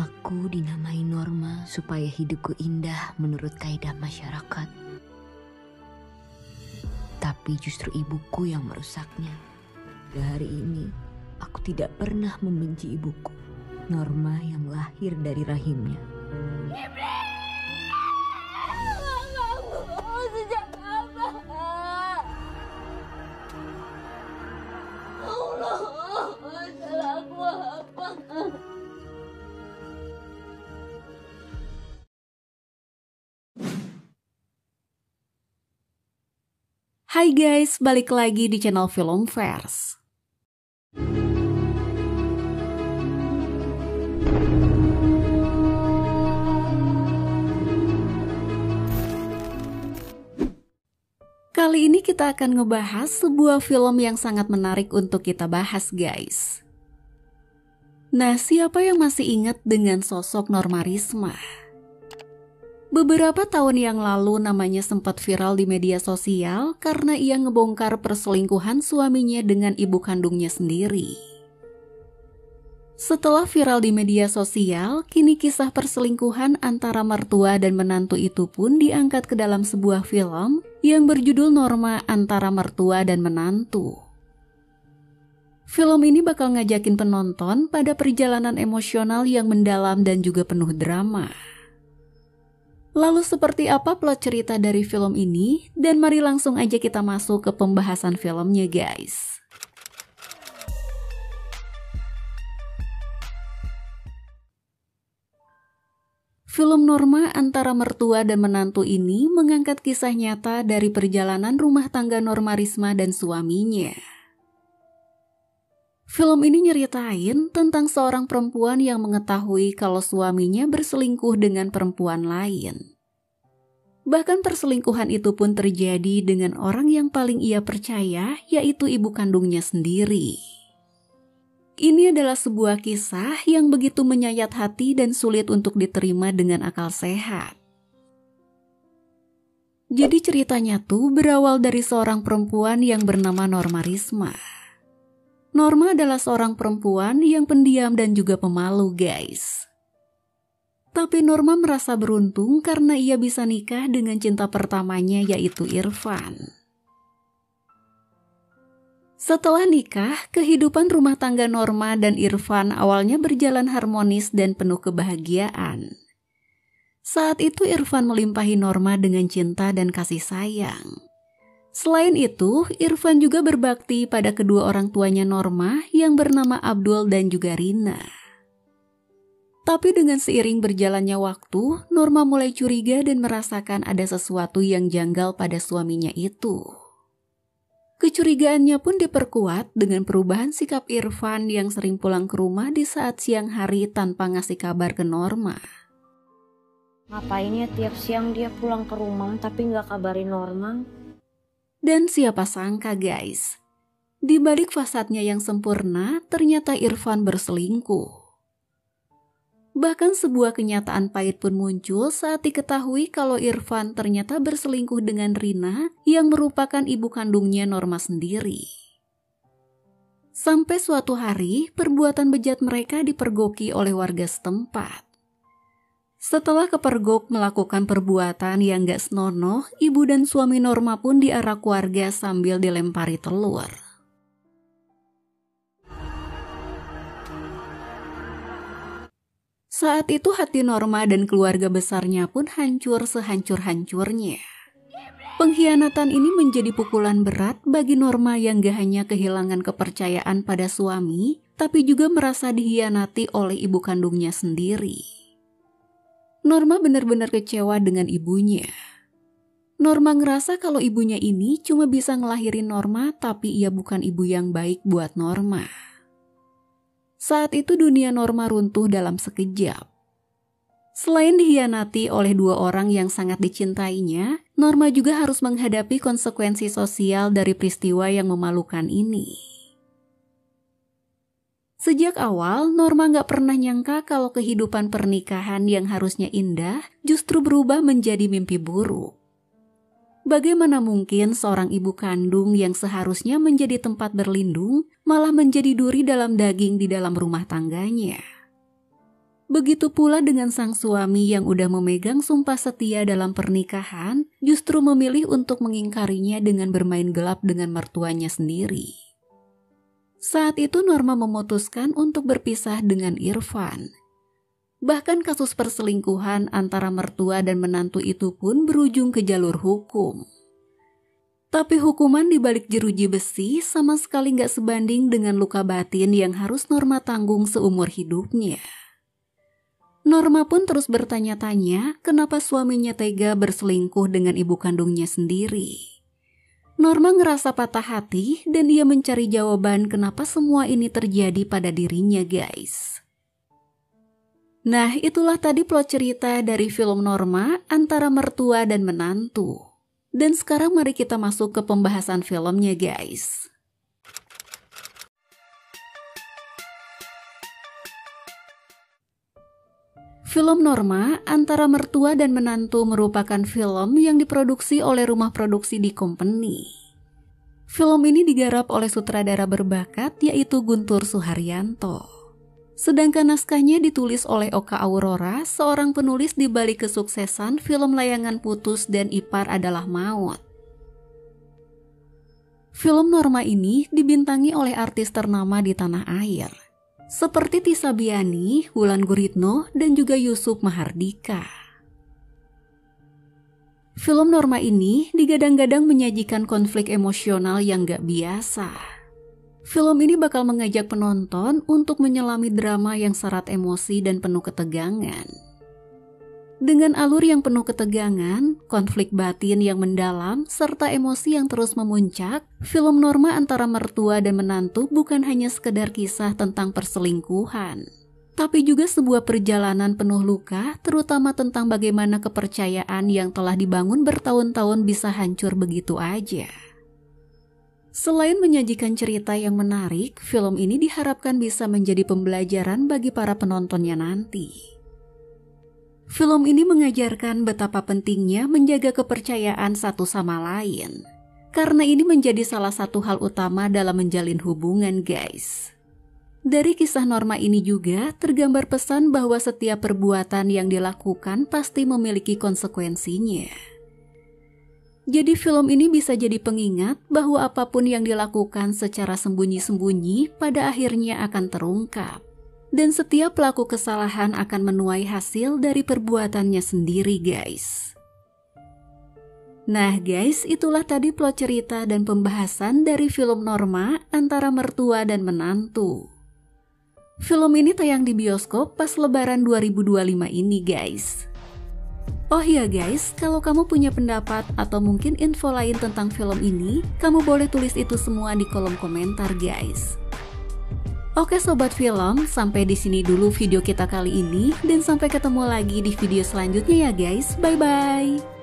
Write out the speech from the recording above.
Aku dinamai Norma supaya hidupku indah menurut kaidah masyarakat. Tapi justru ibuku yang merusaknya. Dari ini, aku tidak pernah membenci ibuku, Norma yang lahir dari rahimnya. Sejak apa? Allah, salah aku apa? Hai guys, balik lagi di channel Filmverse. Kali ini kita akan ngebahas sebuah film yang sangat menarik untuk kita bahas guys. Nah, siapa yang masih ingat dengan sosok Norma Risma? Beberapa tahun yang lalu namanya sempat viral di media sosial karena ia ngebongkar perselingkuhan suaminya dengan ibu kandungnya sendiri. Setelah viral di media sosial, kini kisah perselingkuhan antara mertua dan menantu itu pun diangkat ke dalam sebuah film yang berjudul Norma Antara Mertua dan Menantu. Film ini bakal ngajakin penonton pada perjalanan emosional yang mendalam dan juga penuh drama. Lalu seperti apa plot cerita dari film ini? Dan mari langsung aja kita masuk ke pembahasan filmnya guys. Film Norma Antara Mertua dan Menantu ini mengangkat kisah nyata dari perjalanan rumah tangga Norma Risma dan suaminya. Film ini nyeritain tentang seorang perempuan yang mengetahui kalau suaminya berselingkuh dengan perempuan lain. Bahkan perselingkuhan itu pun terjadi dengan orang yang paling ia percaya, yaitu ibu kandungnya sendiri. Ini adalah sebuah kisah yang begitu menyayat hati dan sulit untuk diterima dengan akal sehat. Jadi ceritanya tuh berawal dari seorang perempuan yang bernama Norma Risma. Norma adalah seorang perempuan yang pendiam dan juga pemalu guys. Tapi Norma merasa beruntung karena ia bisa nikah dengan cinta pertamanya yaitu Irfan. Setelah nikah, kehidupan rumah tangga Norma dan Irfan awalnya berjalan harmonis dan penuh kebahagiaan. Saat itu Irfan melimpahi Norma dengan cinta dan kasih sayang. Selain itu, Irfan juga berbakti pada kedua orang tuanya Norma yang bernama Abdul dan juga Rina. Tapi dengan seiring berjalannya waktu, Norma mulai curiga dan merasakan ada sesuatu yang janggal pada suaminya itu. Kecurigaannya pun diperkuat dengan perubahan sikap Irfan yang sering pulang ke rumah di saat siang hari tanpa ngasih kabar ke Norma. Ngapain ya tiap siang dia pulang ke rumah tapi nggak kabarin Norma? Dan siapa sangka guys, di balik fasadnya yang sempurna, ternyata Irfan berselingkuh. Bahkan sebuah kenyataan pahit pun muncul saat diketahui kalau Irfan ternyata berselingkuh dengan Rina yang merupakan ibu kandungnya Norma sendiri. Sampai suatu hari, perbuatan bejat mereka dipergoki oleh warga setempat. Setelah kepergok melakukan perbuatan yang gak senonoh, ibu dan suami Norma pun diarak warga sambil dilempari telur. Saat itu hati Norma dan keluarga besarnya pun hancur sehancur-hancurnya. Pengkhianatan ini menjadi pukulan berat bagi Norma yang gak hanya kehilangan kepercayaan pada suami, tapi juga merasa dikhianati oleh ibu kandungnya sendiri. Norma benar-benar kecewa dengan ibunya. Norma ngerasa kalau ibunya ini cuma bisa ngelahirin Norma, tapi ia bukan ibu yang baik buat Norma. Saat itu dunia Norma runtuh dalam sekejap. Selain dikhianati oleh dua orang yang sangat dicintainya, Norma juga harus menghadapi konsekuensi sosial dari peristiwa yang memalukan ini. Sejak awal, Norma gak pernah nyangka kalau kehidupan pernikahan yang harusnya indah justru berubah menjadi mimpi buruk. Bagaimana mungkin seorang ibu kandung yang seharusnya menjadi tempat berlindung malah menjadi duri dalam daging di dalam rumah tangganya? Begitu pula dengan sang suami yang udah memegang sumpah setia dalam pernikahan, justru memilih untuk mengingkarinya dengan bermain gelap dengan mertuanya sendiri. Saat itu Norma memutuskan untuk berpisah dengan Irfan. Bahkan kasus perselingkuhan antara mertua dan menantu itu pun berujung ke jalur hukum. Tapi hukuman di balik jeruji besi sama sekali gak sebanding dengan luka batin yang harus Norma tanggung seumur hidupnya. Norma pun terus bertanya-tanya kenapa suaminya tega berselingkuh dengan ibu kandungnya sendiri. Norma ngerasa patah hati dan ia mencari jawaban kenapa semua ini terjadi pada dirinya, guys. Nah, itulah tadi plot cerita dari film Norma antara mertua dan menantu. Dan sekarang mari kita masuk ke pembahasan filmnya, guys. Film Norma antara mertua dan menantu merupakan film yang diproduksi oleh rumah produksi D Company. Film ini digarap oleh sutradara berbakat yaitu Guntur Suharyanto. Sedangkan naskahnya ditulis oleh Oka Aurora, seorang penulis di balik kesuksesan film Layangan Putus dan Ipar Adalah Maut. Film Norma ini dibintangi oleh artis ternama di tanah air, seperti Tisa Biani, Wulan Guritno, dan juga Yusuf Mahardika. Film Norma ini digadang-gadang menyajikan konflik emosional yang gak biasa. Film ini bakal mengajak penonton untuk menyelami drama yang syarat emosi dan penuh ketegangan. Dengan alur yang penuh ketegangan, konflik batin yang mendalam, serta emosi yang terus memuncak, film Norma antara mertua dan menantu bukan hanya sekedar kisah tentang perselingkuhan, tapi juga sebuah perjalanan penuh luka, terutama tentang bagaimana kepercayaan yang telah dibangun bertahun-tahun bisa hancur begitu aja. Selain menyajikan cerita yang menarik, film ini diharapkan bisa menjadi pembelajaran bagi para penontonnya nanti. Film ini mengajarkan betapa pentingnya menjaga kepercayaan satu sama lain, karena ini menjadi salah satu hal utama dalam menjalin hubungan, guys. Dari kisah Norma ini juga tergambar pesan bahwa setiap perbuatan yang dilakukan pasti memiliki konsekuensinya. Jadi film ini bisa jadi pengingat bahwa apapun yang dilakukan secara sembunyi-sembunyi pada akhirnya akan terungkap. Dan setiap pelaku kesalahan akan menuai hasil dari perbuatannya sendiri, guys. Nah guys, itulah tadi plot cerita dan pembahasan dari film Norma antara mertua dan menantu. Film ini tayang di bioskop pas lebaran 2025 ini, guys. Oh iya guys, kalau kamu punya pendapat atau mungkin info lain tentang film ini, kamu boleh tulis itu semua di kolom komentar, guys. Oke sobat film, sampai di sini dulu video kita kali ini dan sampai ketemu lagi di video selanjutnya ya guys. Bye bye.